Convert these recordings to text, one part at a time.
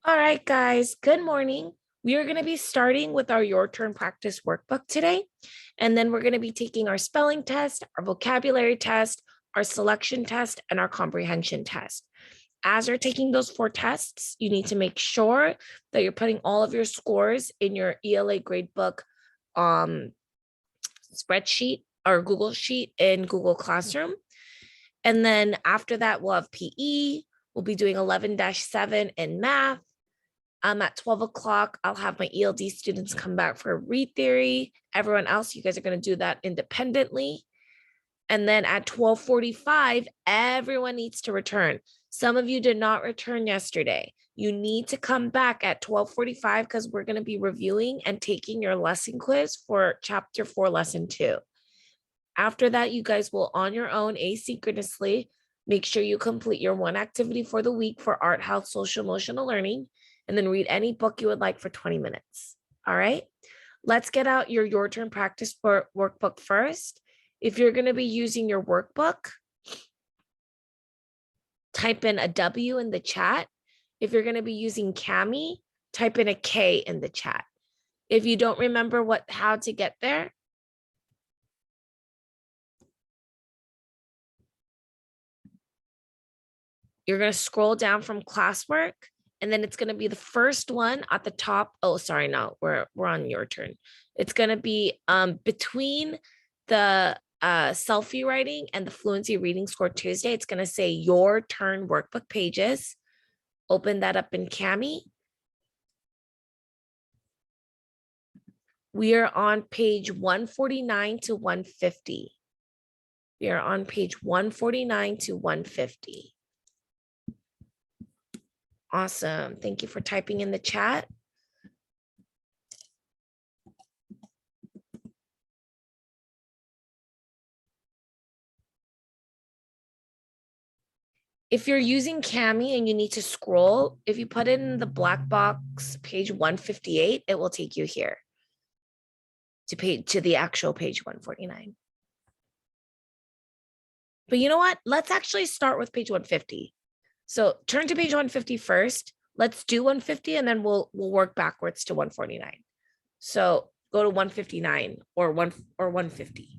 All right, guys, good morning. We are going to be starting with our Your Turn practice workbook today. And then we're going to be taking our spelling test, our vocabulary test, our selection test, and our comprehension test. As you're taking those 4 tests, you need to make sure that you're putting all of your scores in your ELA gradebook spreadsheet or Google Sheet in Google Classroom. And then after that, we'll have PE. We'll be doing 11-7 in math. At 12 o'clock, I'll have my ELD students come back for read theory. Everyone else, you guys are going to do that independently. And then at 12:45, everyone needs to return. Some of you did not return yesterday. You need to come back at 12:45 because we're going to be reviewing and taking your lesson quiz for chapter 4, lesson 2. After that, you guys will on your own asynchronously make sure you complete your 1 activity for the week for art, health, social, emotional learning, and then read any book you would like for 20 minutes. All right, let's get out your turn practice workbook first. If you're going to be using your workbook, type in a W in the chat. If you're going to be using Cami, type in a K in the chat. If you don't remember how to get there, you're going to scroll down from classwork, and then it's going to be the first one at the top. Oh, sorry, no, we're on your turn. It's going to be between the selfie writing and the fluency reading score Tuesday. It's going to say your turn workbook pages. Open that up in Cami. We are on page 149 to 150. We are on page 149 to 150. Awesome. Thank you for typing in the chat. If you're using Cami and you need to scroll, if you put it in the black box, page 158, it will take you here to the actual page 149. But you know what? Let's actually start with page 150. So turn to page 150 first. Let's do 150 and then we'll work backwards to 149. So go to 159 or 150.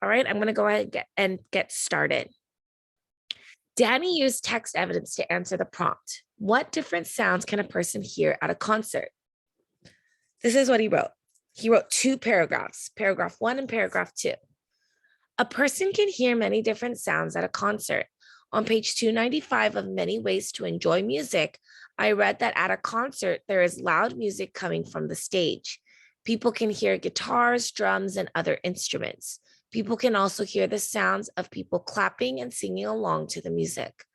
All right, I'm going to go ahead and get started. Danny used text evidence to answer the prompt. What different sounds can a person hear at a concert? This is what he wrote. He wrote 2 paragraphs, paragraph 1 and paragraph 2. A person can hear many different sounds at a concert. On page 295 of Many Ways to Enjoy Music, I read that at a concert, there is loud music coming from the stage. People can hear guitars, drums, and other instruments. People can also hear the sounds of people clapping and singing along to the music.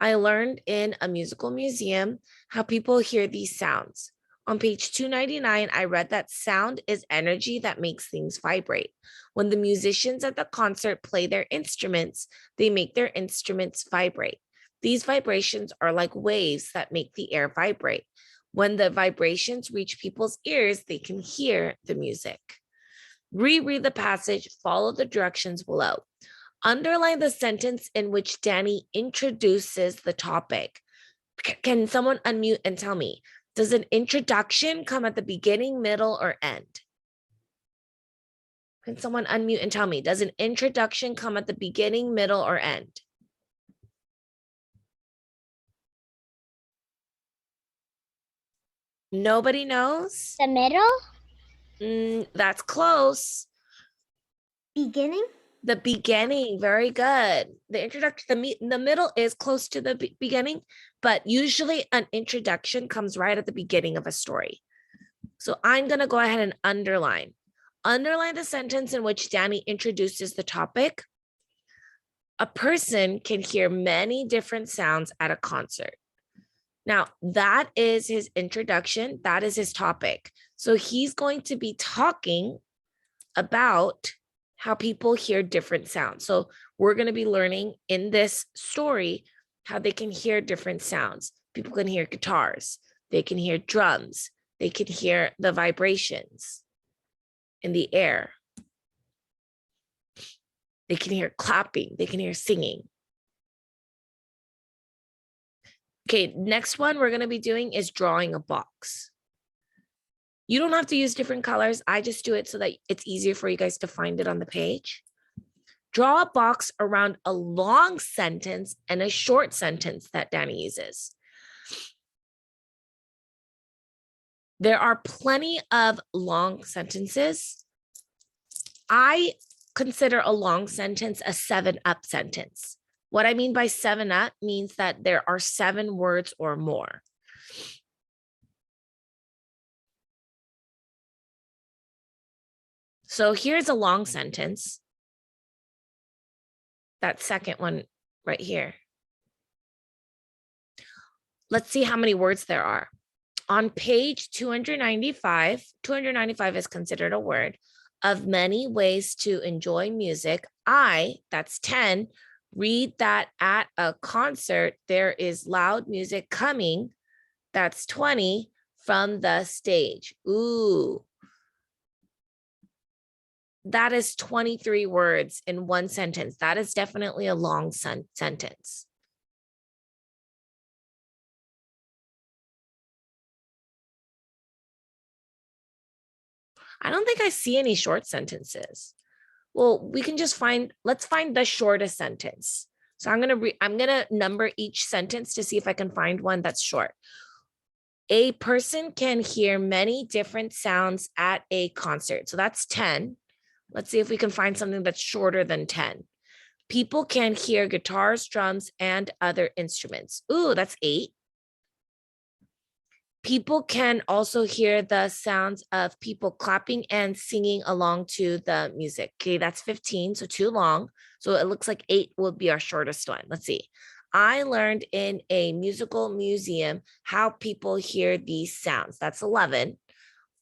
I learned in a musical museum how people hear these sounds. On page 299, I read that sound is energy that makes things vibrate. When the musicians at the concert play their instruments, they make their instruments vibrate. These vibrations are like waves that make the air vibrate. When the vibrations reach people's ears, they can hear the music. Reread the passage, follow the directions below. Underline the sentence in which Danny introduces the topic. Can someone unmute and tell me, does an introduction come at the beginning, middle, or end? Can someone unmute and tell me, does an introduction come at the beginning, middle, or end? Nobody knows? The middle? That's close. Beginning? The beginning, very good. The introduction, the middle is close to the beginning, but usually an introduction comes right at the beginning of a story. So I'm going to go ahead and underline the sentence in which Danny introduces the topic. A person can hear many different sounds at a concert. Now, that is his introduction. That is his topic. So he's going to be talking about how people hear different sounds. So we're going to be learning in this story how they can hear different sounds. People can hear guitars. They can hear drums. They can hear the vibrations in the air. They can hear clapping. They can hear singing. Okay, next one we're going to be doing is drawing a box. You don't have to use different colors. I just do it so that it's easier for you guys to find it on the page. Draw a box around a long sentence and a short sentence that Danny uses. There are plenty of long sentences. I consider a long sentence a 7-up sentence. What I mean by 7-up means that there are 7 words or more. So here's a long sentence. That second one right here. Let's see how many words there are. On page 295, 295 is considered a word. Of many ways to enjoy music, that's 10, read that at a concert, there is loud music coming, that's 20, from the stage. Ooh. That is 23 words in one sentence. That is definitely a long sentence. I don't think I see any short sentences. Well, we can just let's find the shortest sentence. So I'm gonna number each sentence to see if I can find one that's short. A person can hear many different sounds at a concert. So that's 10. Let's see if we can find something that's shorter than 10. People can hear guitars, drums, and other instruments. Ooh, that's 8. People can also hear the sounds of people clapping and singing along to the music. Okay, that's 15, so too long. So it looks like 8 will be our shortest one. Let's see. I learned in a musical museum how people hear these sounds. That's 11.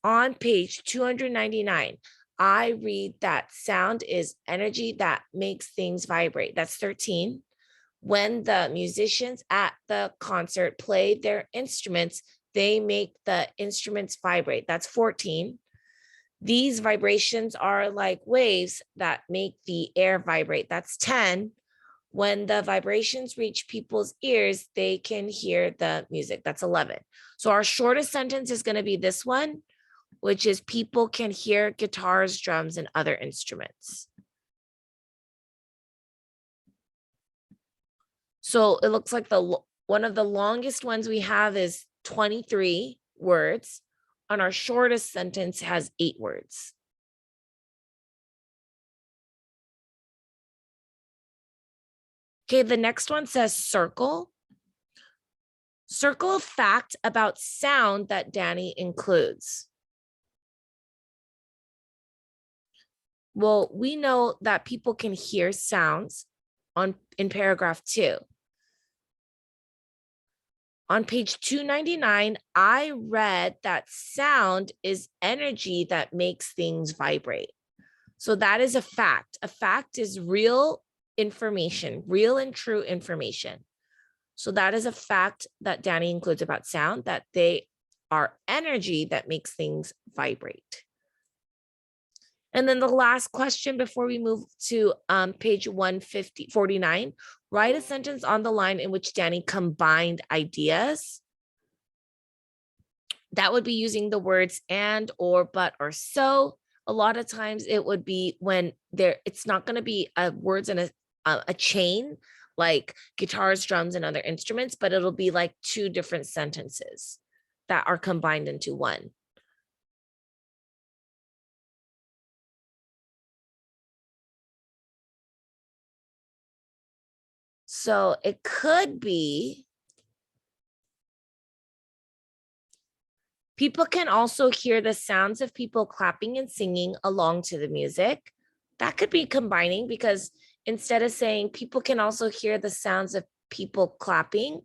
On page 299, I read that sound is energy that makes things vibrate. That's 13. When the musicians at the concert play their instruments, they make the instruments vibrate. That's 14. These vibrations are like waves that make the air vibrate. That's 10. When the vibrations reach people's ears, they can hear the music. That's 11. So our shortest sentence is going to be this one, which is people can hear guitars, drums, and other instruments. So it looks like one of the longest ones we have is 23 words, and our shortest sentence has 8 words. Okay, the next one says circle. Circle a fact about sound that Danny includes. Well, we know that people can hear sounds in paragraph 2. On page 299, I read that sound is energy that makes things vibrate. So that is a fact. A fact is real information, real and true information. So that is a fact that Danny includes about sound, that they are energy that makes things vibrate. And then the last question before we move to page 149, write a sentence on the line in which Danny combined ideas. That would be using the words and, or, but, or so. A lot of times it would be when it's not going to be words in a chain, like guitars, drums, and other instruments, but it'll be like 2 different sentences that are combined into one. So it could be, people can also hear the sounds of people clapping and singing along to the music. That could be combining, because instead of saying people can also hear the sounds of people clapping,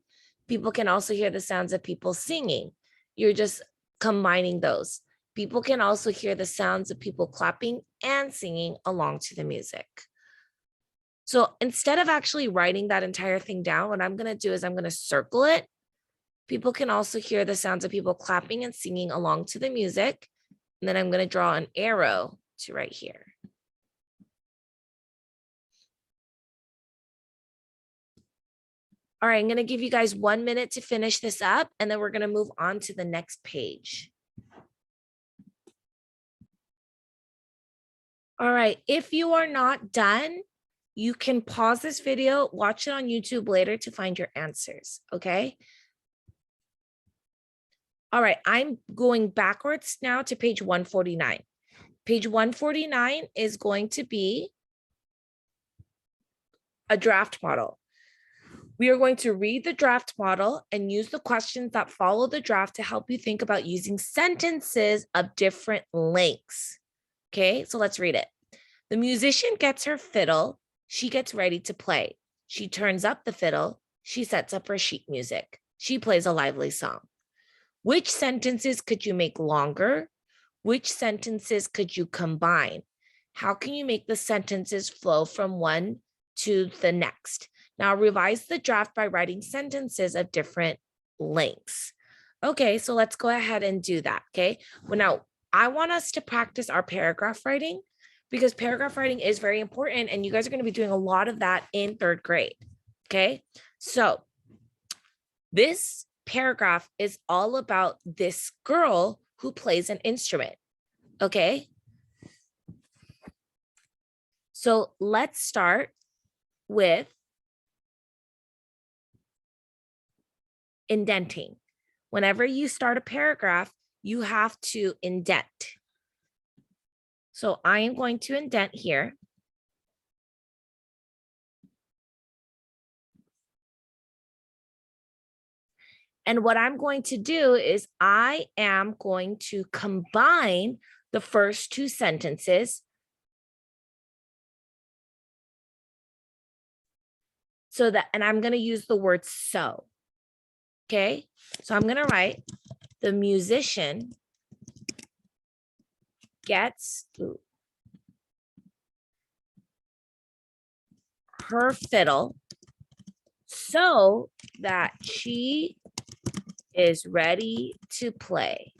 people can also hear the sounds of people singing. You're just combining those. People can also hear the sounds of people clapping and singing along to the music. So instead of actually writing that entire thing down, what I'm going to do is I'm going to circle it. People can also hear the sounds of people clapping and singing along to the music. And then I'm going to draw an arrow to right here. All right, I'm going to give you guys 1 minute to finish this up, and then we're going to move on to the next page. All right, if you are not done, you can pause this video, watch it on YouTube later to find your answers, okay? All right, I'm going backwards now to page 149. Page 149 is going to be a draft model. We are going to read the draft model and use the questions that follow the draft to help you think about using sentences of different lengths. Okay, so let's read it. The musician gets her fiddle. She gets ready to play. She turns up the fiddle. She sets up her sheet music. She plays a lively song. Which sentences could you make longer? Which sentences could you combine? How can you make the sentences flow from one to the next? Now revise the draft by writing sentences of different lengths. Okay, so let's go ahead and do that, okay? Well, now I want us to practice our paragraph writing because paragraph writing is very important and you guys are gonna be doing a lot of that in 3rd grade, okay? So this paragraph is all about this girl who plays an instrument, okay? So let's start with indenting. Whenever you start a paragraph, you have to indent. So I am going to indent here. And what I'm going to do is I am going to combine the first 2 sentences so that, and I'm going to use the word so. Okay, so I'm going to write the musician gets her fiddle so that she is ready to play.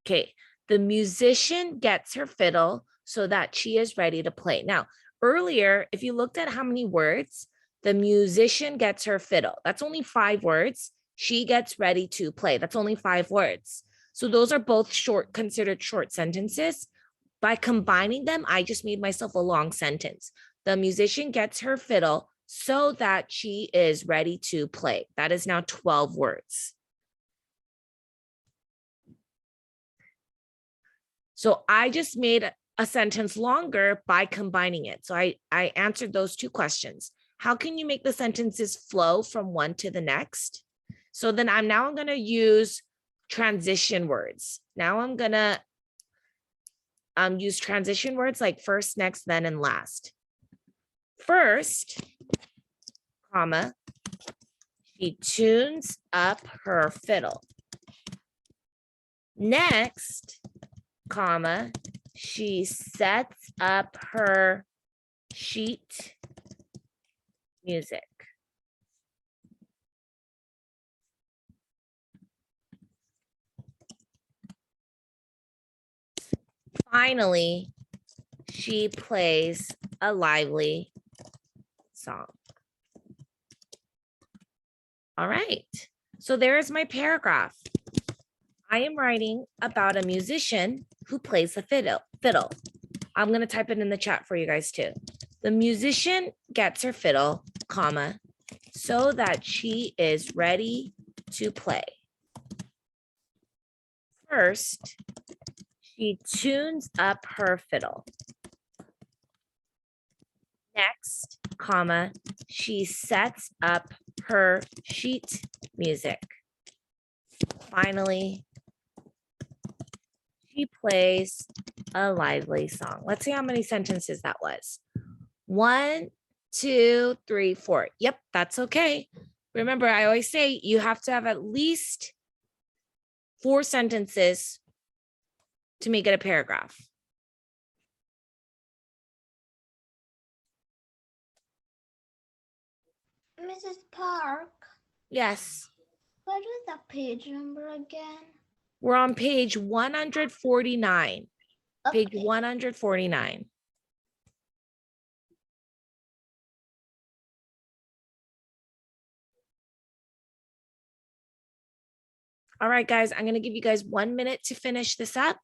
Okay, the musician gets her fiddle so that she is ready to play. Now, earlier, if you looked at how many words, the musician gets her fiddle, that's only 5 words. She gets ready to play, that's only 5 words. So those are both short, considered short sentences. By combining them, I just made myself a long sentence. The musician gets her fiddle so that she is ready to play. That is now 12 words. So I just made a sentence longer by combining it. So I answered those 2 questions. How can you make the sentences flow from one to the next? So then I'm going to use transition words. Now I'm going to use transition words like first, next, then, and last. First, comma, she tunes up her fiddle. Next, comma, she sets up her sheet music. Finally, she plays a lively song. All right, so there is my paragraph. I am writing about a musician who plays the fiddle. I'm going to type it in the chat for you guys too. The musician gets her fiddle, comma, so that she is ready to play. First, she tunes up her fiddle. Next, comma, she sets up her sheet music. Finally, she plays a lively song. Let's see how many sentences that was. 1, 2, 3, 4. Yep, that's okay. Remember, I always say you have to have at least 4 sentences to make it a paragraph. Mrs. Park, Yes. what is the page number again? We're on page 149. Page Okay. 149. All right, guys, I'm going to give you guys 1 minute to finish this up.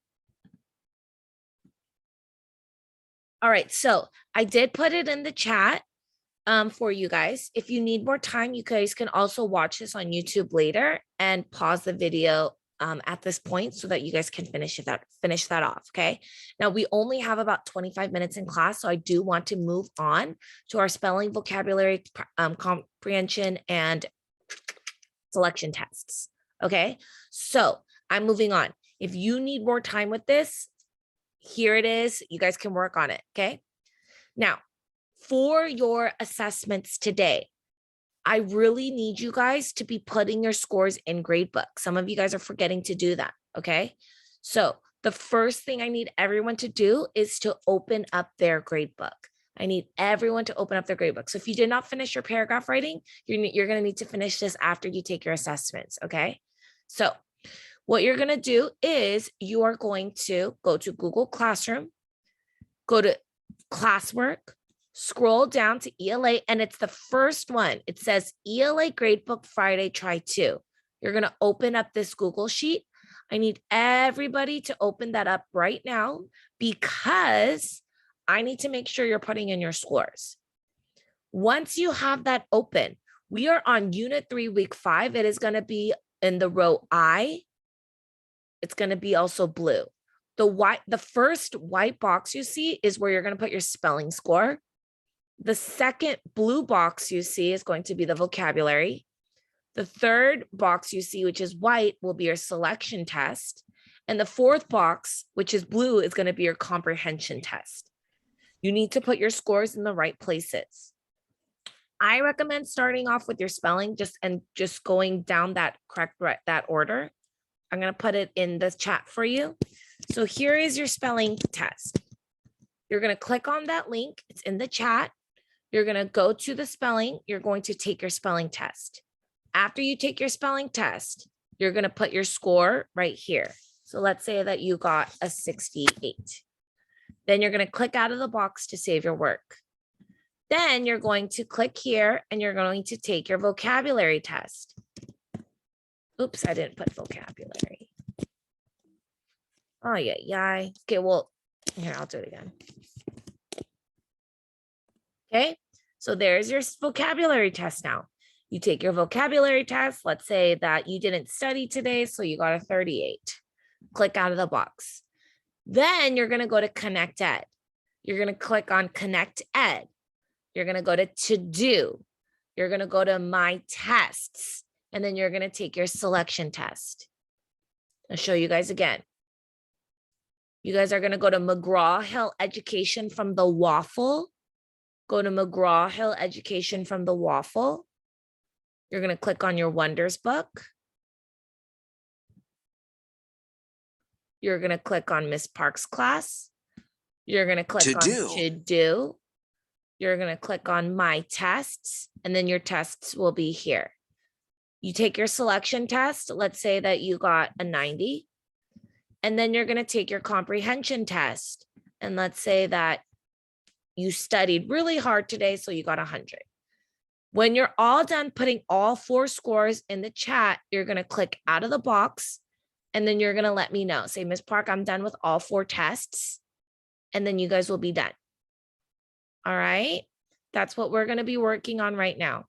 All right, so I did put it in the chat for you guys. If you need more time, you guys can also watch this on YouTube later and pause the video at this point so that you guys can finish that off. Okay. Now we only have about 25 minutes in class, so I do want to move on to our spelling, vocabulary, comprehension, and selection tests. Okay. So I'm moving on. If you need more time with this, here it is. You guys can work on it. Okay. Now, for your assessments today, I really need you guys to be putting your scores in gradebook. Some of you guys are forgetting to do that, okay? So the first thing I need everyone to do is to open up their gradebook. I need everyone to open up their gradebook. So if you did not finish your paragraph writing, you're going to need to finish this after you take your assessments, okay? So what you're going to do is you are going to go to Google Classroom, go to classwork, scroll down to ELA, and it's the first one. It says ELA Gradebook Friday, try 2. You're going to open up this Google Sheet. I need everybody to open that up right now because I need to make sure you're putting in your scores. Once you have that open, we are on Unit 3, Week 5. It is going to be in the row I. It's going to be also blue. The first white box you see is where you're going to put your spelling score. The second blue box you see is going to be the vocabulary. The third box you see, which is white, will be your selection test. And the fourth box, which is blue, is going to be your comprehension test. You need to put your scores in the right places. I recommend starting off with your spelling just going down that order. I'm going to put it in the chat for you. So here is your spelling test. You're going to click on that link. It's in the chat. You're going to go to the spelling. You're going to take your spelling test. After you take your spelling test, you're going to put your score right here. So let's say that you got a 68. Then you're going to click out of the box to save your work. Then you're going to click here and you're going to take your vocabulary test. Oops, I didn't put vocabulary. Oh, yeah. Okay, well, here, I'll do it again. Okay, so there's your vocabulary test now. You take your vocabulary test. Let's say that you didn't study today, so you got a 38. Click out of the box. Then you're going to go to Connect Ed. You're going to click on Connect Ed. You're going to go to Do. You're going to go to My Tests. And then you're going to take your selection test. I'll show you guys again. You guys are going to go to McGraw-Hill Education from the Waffle. Go to McGraw-Hill Education from the Waffle. You're going to click on your Wonders book. You're going to click on Miss Park's class. You're going to click on To Do. You're going to click on My Tests, and then your tests will be here. You take your selection test. Let's say that you got a 90. And then you're going to take your comprehension test. And let's say that you studied really hard today, so you got 100. When you're all done putting all 4 scores in the chat, you're going to click out of the box, and then you're going to let me know. Say, Miss Park, I'm done with all 4 tests, and then you guys will be done. All right? That's what we're going to be working on right now.